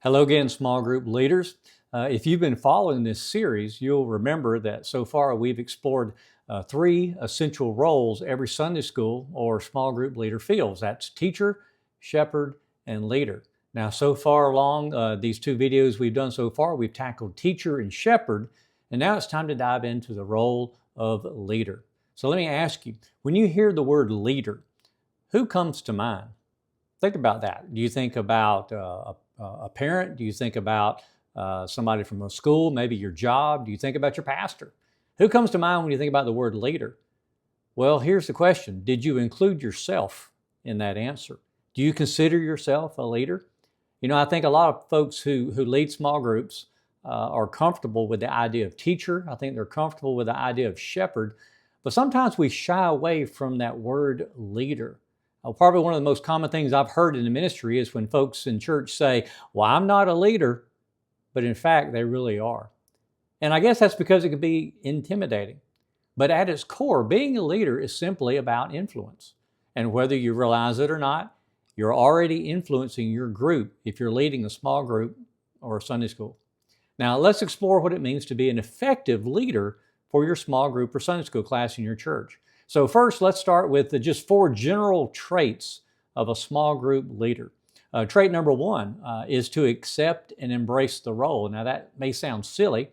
Hello again, small group leaders. If you've been following this series, you'll remember that so far we've explored three essential roles every Sunday school or small group leader fills. That's teacher, shepherd, and leader. Now, so far along these two videos we've done so far, we've tackled teacher and shepherd, and now it's time to dive into the role of leader. So let me ask you, when you hear the word leader, who comes to mind? Think about that. Do you think about a parent? Do you think about somebody from a school, maybe your job? Do you think about your pastor? Who comes to mind when you think about the word leader? Well, here's the question. Did you include yourself in that answer? Do you consider yourself a leader? You know, I think a lot of folks who lead small groups are comfortable with the idea of teacher. I think they're comfortable with the idea of shepherd. But sometimes we shy away from that word leader. Probably one of the most common things I've heard in the ministry is when folks in church say, well, I'm not a leader, but in fact, they really are. And I guess that's because it can be intimidating. But at its core, being a leader is simply about influence. And whether you realize it or not, you're already influencing your group if you're leading a small group or a Sunday school. Now, let's explore what it means to be an effective leader for your small group or Sunday school class in your church. So first, let's start with just four general traits of a small group leader. Trait number one is to accept and embrace the role. Now that may sound silly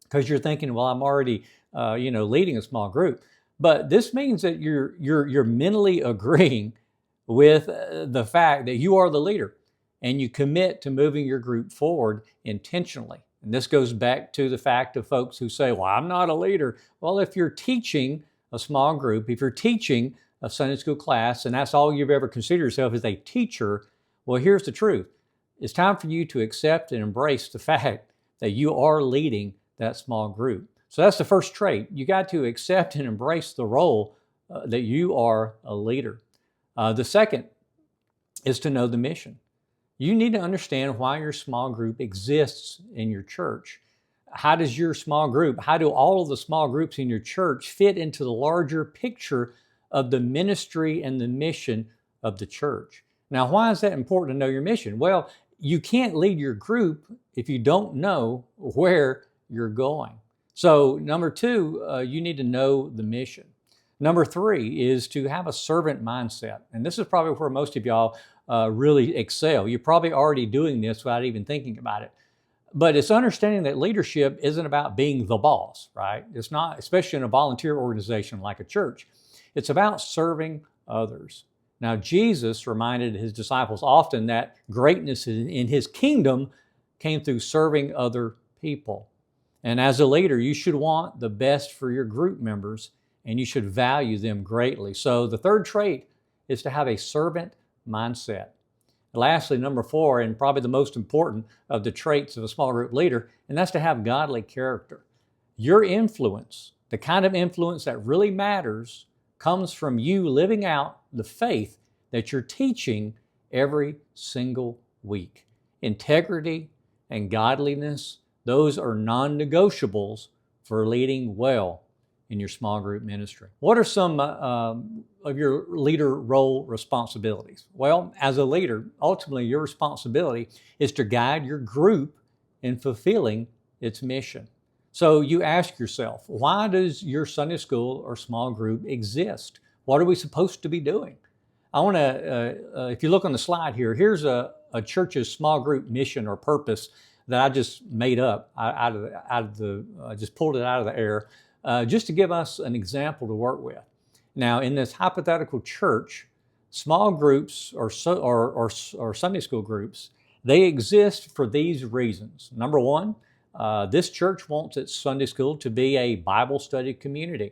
because you're thinking, well, I'm already leading a small group. But this means that you're mentally agreeing with the fact that you are the leader and you commit to moving your group forward intentionally. And this goes back to the fact of folks who say, well, I'm not a leader. Well, if you're teaching a small group, if you're teaching a Sunday school class, and that's all you've ever considered yourself as a teacher, well, here's the truth. It's time for you to accept and embrace the fact that you are leading that small group. So that's the first trait. You got to accept and embrace the role that you are a leader. The second is to know the mission. You need to understand why your small group exists in your church. How does your small group, how do all of the small groups in your church fit into the larger picture of the ministry and the mission of the church? Now, why is that important to know your mission? Well, you can't lead your group if you don't know where you're going. So number two, you need to know the mission. Number three is to have a servant mindset. And this is probably where most of y'all really excel. You're probably already doing this without even thinking about it. But it's understanding that leadership isn't about being the boss, right? It's not, especially in a volunteer organization like a church. It's about serving others. Now, Jesus reminded his disciples often that greatness in his kingdom came through serving other people. And as a leader, you should want the best for your group members and you should value them greatly. So the third trait is to have a servant mindset. Lastly, number four, and probably the most important of the traits of a small group leader, and that's to have godly character. Your influence, the kind of influence that really matters, comes from you living out the faith that you're teaching every single week. Integrity and godliness, those are non-negotiables for leading well in your small group ministry. What are some of your leader role responsibilities? Well, as a leader, ultimately your responsibility is to guide your group in fulfilling its mission. So you ask yourself, why does your Sunday school or small group exist? What are we supposed to be doing? I want to, if you look on the slide here, here's a church's small group mission or purpose that I just made up just pulled it out of the air. Just to give us an example to work with. Now, in this hypothetical church, small groups or Sunday school groups, they exist for these reasons. Number one, this church wants its Sunday school to be a Bible study community.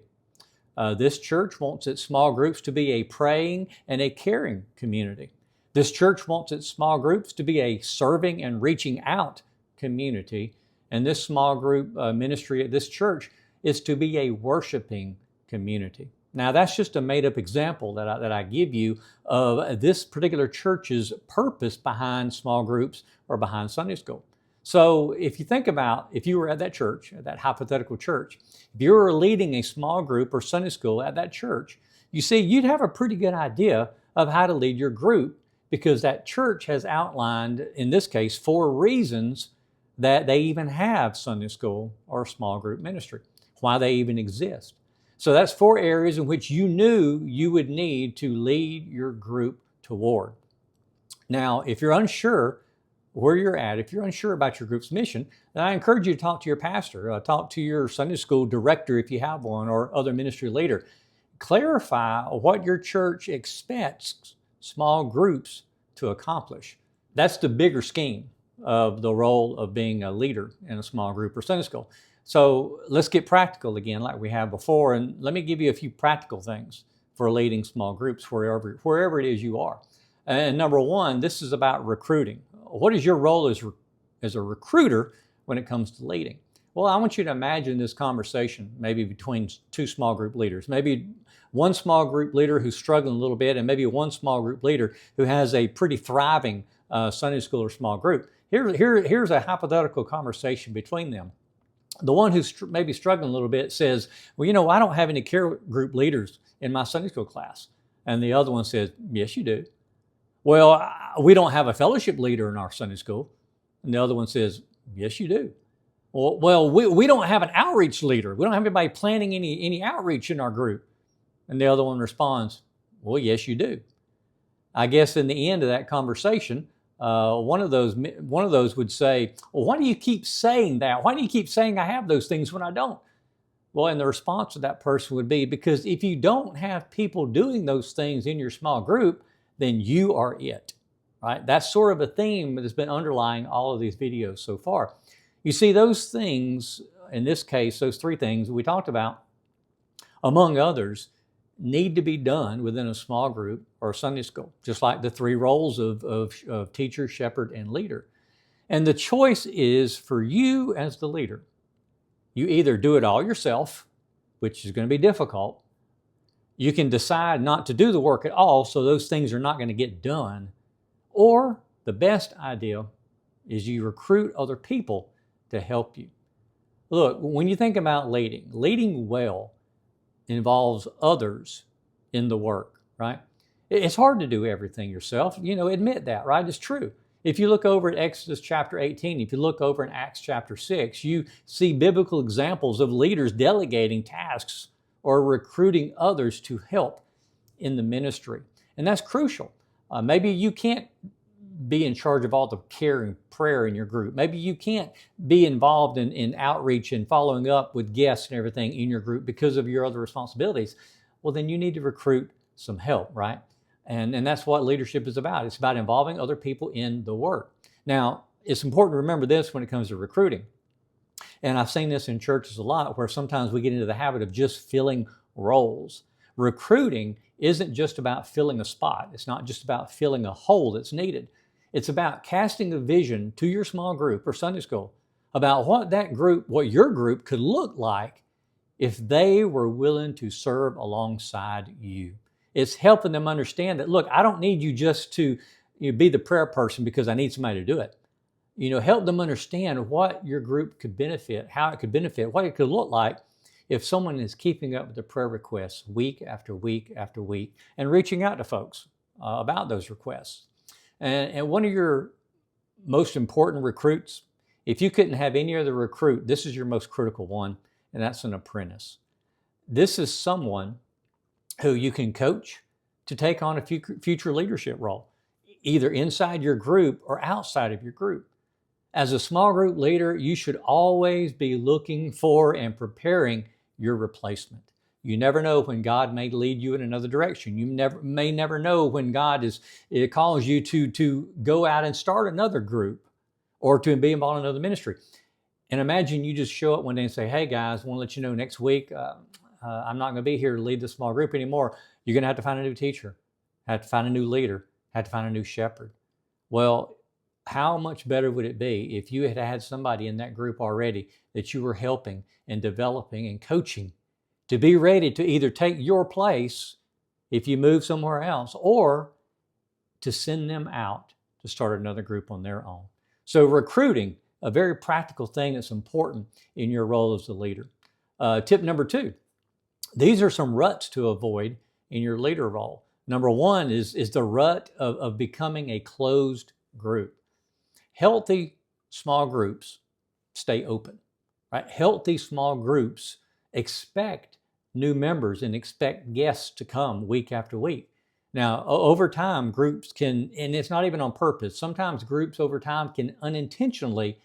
This church wants its small groups to be a praying and a caring community. This church wants its small groups to be a serving and reaching out community. And this small group ministry at this church is to be a worshiping community. Now, that's just a made-up example that I give you of this particular church's purpose behind small groups or behind Sunday school. So if you think about, if you were at that church, at that hypothetical church, if you were leading a small group or Sunday school at that church, you see, you'd have a pretty good idea of how to lead your group because that church has outlined, in this case, 4 reasons that they even have Sunday school or small group ministry, why they even exist. So that's 4 areas in which you knew you would need to lead your group toward. Now, if you're unsure where you're at, if you're unsure about your group's mission, then I encourage you to talk to your pastor, talk to your Sunday school director if you have one, or other ministry leader. Clarify what your church expects small groups to accomplish. That's the bigger scheme of the role of being a leader in a small group or Sunday school. So let's get practical again like we have before, and let me give you a few practical things for leading small groups wherever it is you are. And number 1, this is about recruiting. What is your role as a recruiter when it comes to leading? Well, I want you to imagine this conversation maybe between 2 small group leaders, maybe one small group leader who's struggling a little bit, and maybe one small group leader who has a pretty thriving Sunday school or small group. Here's a hypothetical conversation between them. The one who's maybe struggling a little bit says, well, I don't have any care group leaders in my Sunday school class. And the other one says, yes, you do. Well, we don't have a fellowship leader in our Sunday school. And the other one says, yes, you do. Well, we don't have an outreach leader. We don't have anybody planning any outreach in our group. And the other one responds, well, yes, you do. I guess in the end of that conversation, one of those would say, well, why do you keep saying that? Why do you keep saying I have those things when I don't? Well, and the response of that person would be, because if you don't have people doing those things in your small group, then you are it, right? That's sort of a theme that has been underlying all of these videos so far. You see, those things, in this case, those 3 things we talked about, among others, need to be done within a small group or Sunday school, just like the 3 roles of teacher, shepherd, and leader. And the choice is for you as the leader. You either do it all yourself, which is going to be difficult. You can decide not to do the work at all, so those things are not going to get done. Or the best idea is you recruit other people to help you. Look, when you think about leading well involves others in the work, right? It's hard to do everything yourself. Admit that, right? It's true. If you look over at Exodus chapter 18, if you look over in Acts chapter 6, you see biblical examples of leaders delegating tasks or recruiting others to help in the ministry. And that's crucial. Maybe you can't be in charge of all the care and prayer in your group. Maybe you can't be involved in outreach and following up with guests and everything in your group because of your other responsibilities. Well, then you need to recruit some help, right? And that's what leadership is about. It's about involving other people in the work. Now, it's important to remember this when it comes to recruiting. And I've seen this in churches a lot, where sometimes we get into the habit of just filling roles. Recruiting isn't just about filling a spot. It's not just about filling a hole that's needed. It's about casting a vision to your small group or Sunday school about what your group could look like if they were willing to serve alongside you. It's helping them understand that, look, I don't need you just to be the prayer person because I need somebody to do it. Help them understand what your group could benefit, how it could benefit, what it could look like if someone is keeping up with the prayer requests week after week after week and reaching out to folks about those requests. And one of your most important recruits, if you couldn't have any other recruit, this is your most critical one, and that's an apprentice. This is someone who you can coach to take on a future leadership role, either inside your group or outside of your group. As a small group leader, you should always be looking for and preparing your replacement. You never know when God may lead you in another direction. You may never know when God calls you to go out and start another group or to be involved in another ministry. And imagine you just show up one day and say, hey guys, I want to let you know next week, I'm not going to be here to lead this small group anymore. You're going to have to find a new teacher, have to find a new leader, have to find a new shepherd. Well, how much better would it be if you had had somebody in that group already that you were helping and developing and coaching to be ready to either take your place if you move somewhere else, or to send them out to start another group on their own. So recruiting, a very practical thing that's important in your role as a leader. Tip number 2, these are some ruts to avoid in your leader role. Number one is the rut of becoming a closed group. Healthy small groups stay open, right? Healthy small groups expect new members and expect guests to come week after week. Now, over time, groups can, and it's not even on purpose, sometimes groups over time can unintentionally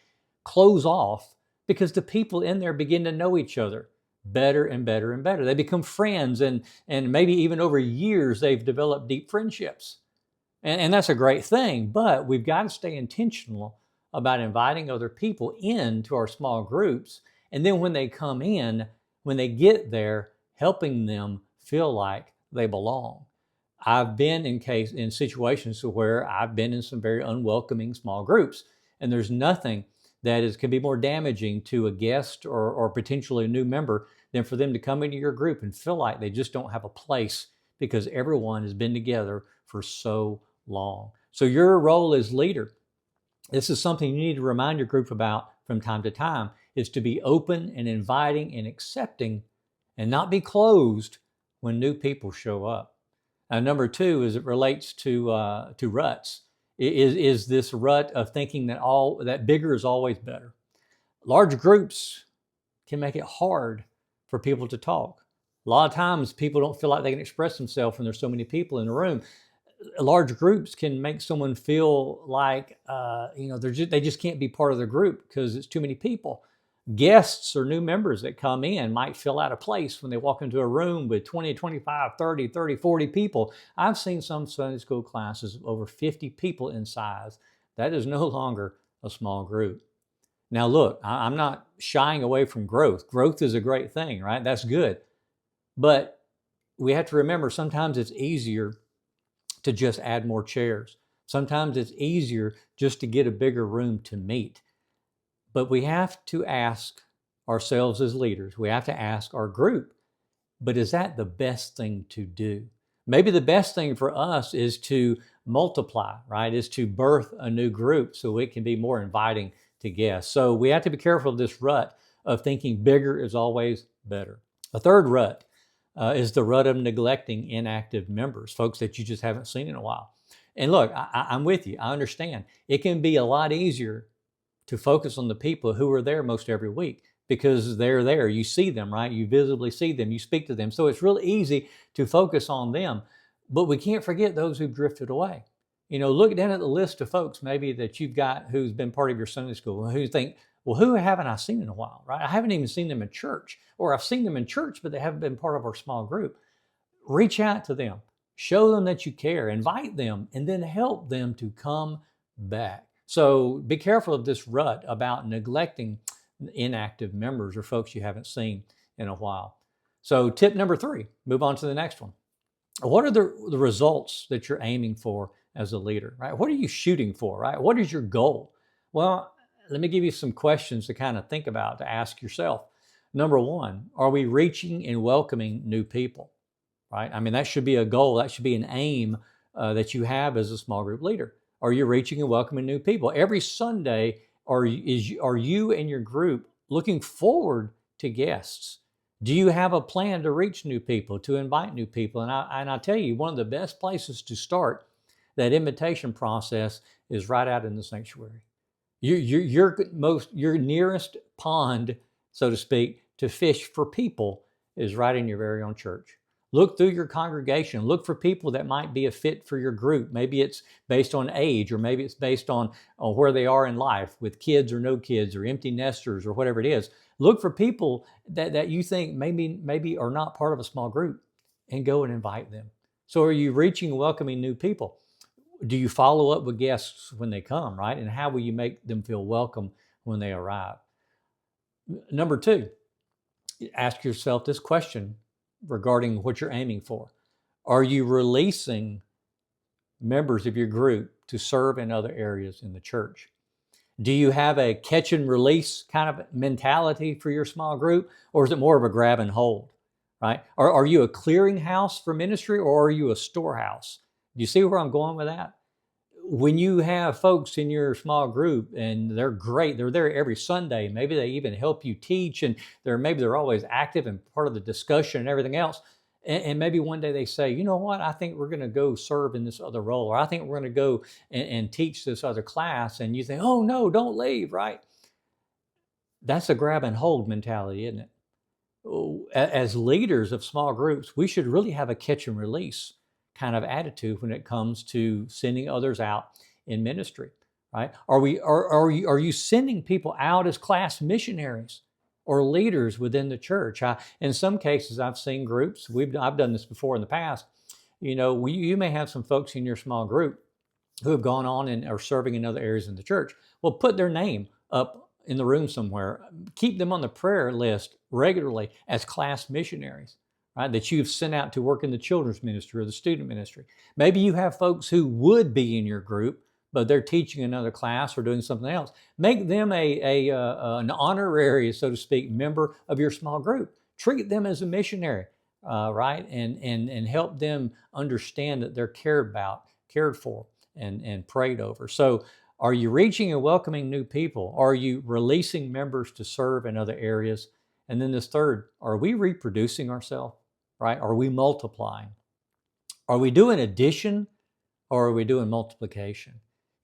close off because the people in there begin to know each other better and better and better. They become friends, and maybe even over years, they've developed deep friendships. And that's a great thing, but we've got to stay intentional about inviting other people into our small groups. And then when they come in, when they get there, helping them feel like they belong. I've been in situations where I've been in some very unwelcoming small groups, and there's nothing that can be more damaging to a guest or potentially a new member than for them to come into your group and feel like they just don't have a place because everyone has been together for so long. So your role as leader, this is something you need to remind your group about from time to time, is to be open and inviting and accepting and not be closed when new people show up. Number two, as it relates to ruts, is this rut of thinking that bigger is always better. Large groups can make it hard for people to talk. A lot of times people don't feel like they can express themselves when there's so many people in the room. Large groups can make someone feel like they just can't be part of the group because it's too many people. Guests or new members that come in might feel out of place when they walk into a room with 20, 25, 30, 30, 40 people. I've seen some Sunday school classes of over 50 people in size. That is no longer a small group. Now, look, I'm not shying away from growth. Growth is a great thing, right? That's good. But we have to remember sometimes it's easier to just add more chairs. Sometimes it's easier just to get a bigger room to meet. But we have to ask ourselves as leaders, we have to ask our group, but is that the best thing to do? Maybe the best thing for us is to multiply, right? Is to birth a new group so it can be more inviting to guests. So we have to be careful of this rut of thinking bigger is always better. A third rut is the rut of neglecting inactive members, folks that you just haven't seen in a while. And look, I'm with you. I understand. It can be a lot easier to focus on the people who are there most every week because they're there. You see them, right? You visibly see them. You speak to them. So it's really easy to focus on them. But we can't forget those who've drifted away. Look down at the list of folks maybe that you've got who's been part of your Sunday school, who think, well, who haven't I seen in a while, right? I haven't even seen them in church, or I've seen them in church, but they haven't been part of our small group. Reach out to them, show them that you care, invite them, and then help them to come back. So be careful of this rut about neglecting inactive members or folks you haven't seen in a while. So tip number 3, move on to the next one. What are the results that you're aiming for as a leader, right? What are you shooting for, right? What is your goal? Well, let me give you some questions to kind of think about, to ask yourself. Number 1, are we reaching and welcoming new people, right? I mean, that should be a goal. That should be an aim that you have as a small group leader. Are you reaching and welcoming new people? Every Sunday, are you and your group looking forward to guests? Do you have a plan to reach new people, to invite new people? And I tell you, one of the best places to start that invitation process is right out in the sanctuary. Your nearest pond, so to speak, to fish for people is right in your very own church. Look through your congregation. Look for people that might be a fit for your group. Maybe it's based on age, or maybe it's based on where they are in life, with kids or no kids, or empty nesters, or whatever it is. Look for people that you think maybe are not part of a small group, and go and invite them. So are you reaching and welcoming new people? Do you follow up with guests when they come, right? And how will you make them feel welcome when they arrive? Number 2, ask yourself this question regarding what you're aiming for. Are you releasing members of your group to serve in other areas in the church? Do you have a catch and release kind of mentality for your small group, or is it more of a grab and hold, right? Are you a clearinghouse for ministry, or are you a storehouse? Do you see where I'm going with that? When you have folks in your small group and they're great, they're there every Sunday, maybe they even help you teach, and maybe they're always active and part of the discussion and everything else, And maybe one day they say, you know what, I think we're going to go serve in this other role, or I think we're going to go and teach this other class. And you think, oh, no, don't leave, right? That's a grab and hold mentality, isn't it? As leaders of small groups, we should really have a catch and release kind of attitude when it comes to sending others out in ministry, right? Are you sending people out as class missionaries or leaders within the church? In some cases, I've seen groups. I've done this before in the past. You may have some folks in your small group who have gone on and are serving in other areas in the church. Well, put their name up in the room somewhere. Keep them on the prayer list regularly as class missionaries, right? That you've sent out to work in the children's ministry or the student ministry. Maybe you have folks who would be in your group, but they're teaching another class or doing something else. Make them an honorary, so to speak, member of your small group. Treat them as a missionary, right? And help them understand that they're cared about, cared for, and prayed over. So are you reaching and welcoming new people? Are you releasing members to serve in other areas? And then this third, are we reproducing ourselves, right? Are we multiplying? Are we doing addition or are we doing multiplication?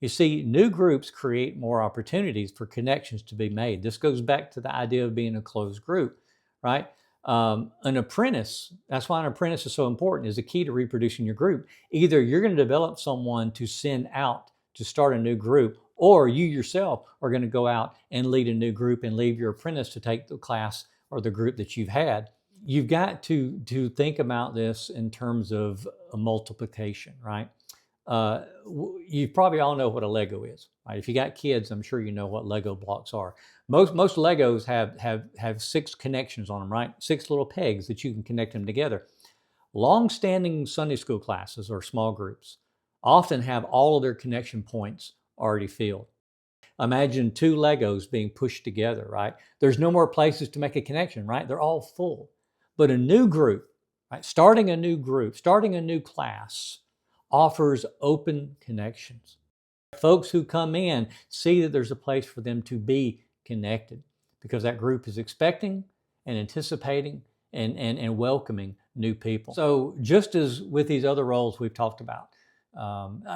You see, new groups create more opportunities for connections to be made. This goes back to the idea of being a closed group, right? An apprentice, that's why an apprentice is so important, is the key to reproducing your group. Either you're going to develop someone to send out to start a new group, or you yourself are going to go out and lead a new group and leave your apprentice to take the class or the group that you've had. You've got to think about this in terms of a multiplication, right? You probably all know what a Lego is, right? If you got kids, I'm sure you know what Lego blocks are. Most Legos have 6 connections on them, right? 6 little pegs that you can connect them together. Long-standing Sunday school classes or small groups often have all of their connection points already filled. Imagine 2 Legos being pushed together, right? There's no more places to make a connection, right? They're all full. But a new group, right? Starting a new group, starting a new class offers open connections. Folks who come in see that there's a place for them to be connected because that group is expecting and anticipating and welcoming new people. So just as with these other roles we've talked about,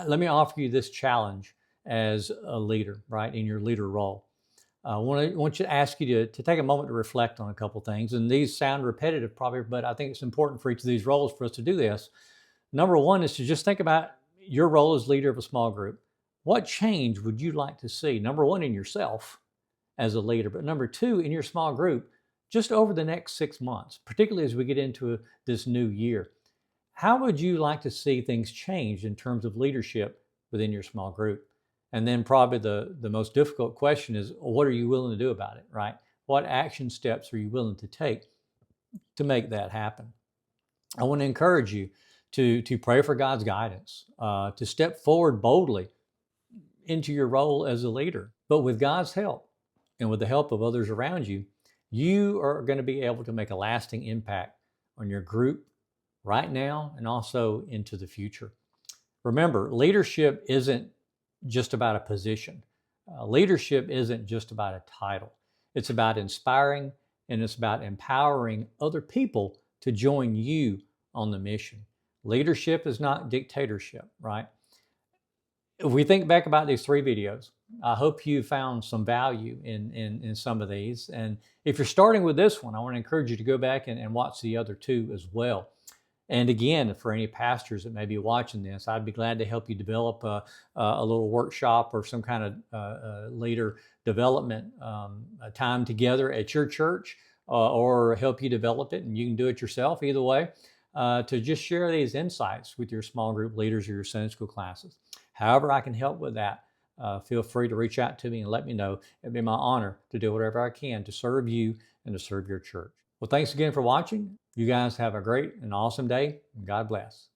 let me offer you this challenge as a leader, right, in your leader role. I want you to ask you to take a moment to reflect on a couple things. And these sound repetitive probably, but I think it's important for each of these roles for us to do this. Number one is to just think about your role as leader of a small group. What change would you like to see? Number one, in yourself as a leader, but number two, in your small group, just over the next 6 months, particularly as we get into this new year. How would you like to see things change in terms of leadership within your small group? And then probably the most difficult question is, what are you willing to do about it, right? What action steps are you willing to take to make that happen? I want to encourage you to pray for God's guidance, to step forward boldly into your role as a leader. But with God's help and with the help of others around you, you are going to be able to make a lasting impact on your group right now and also into the future. Remember, leadership isn't just about a position. Leadership isn't just about a title. It's about inspiring and it's about empowering other people to join you on the mission. Leadership is not dictatorship, right? If we think back about these 3 videos, I hope you found some value in some of these. And if you're starting with this one, I want to encourage you to go back and watch the other 2 as well. And again, for any pastors that may be watching this, I'd be glad to help you develop a little workshop or some kind of leader development time together at your church or help you develop it. And you can do it yourself either way to just share these insights with your small group leaders or your Sunday school classes. However I can help with that, feel free to reach out to me and let me know. It'd be my honor to do whatever I can to serve you and to serve your church. Well, thanks again for watching. You guys have a great and awesome day, and God bless.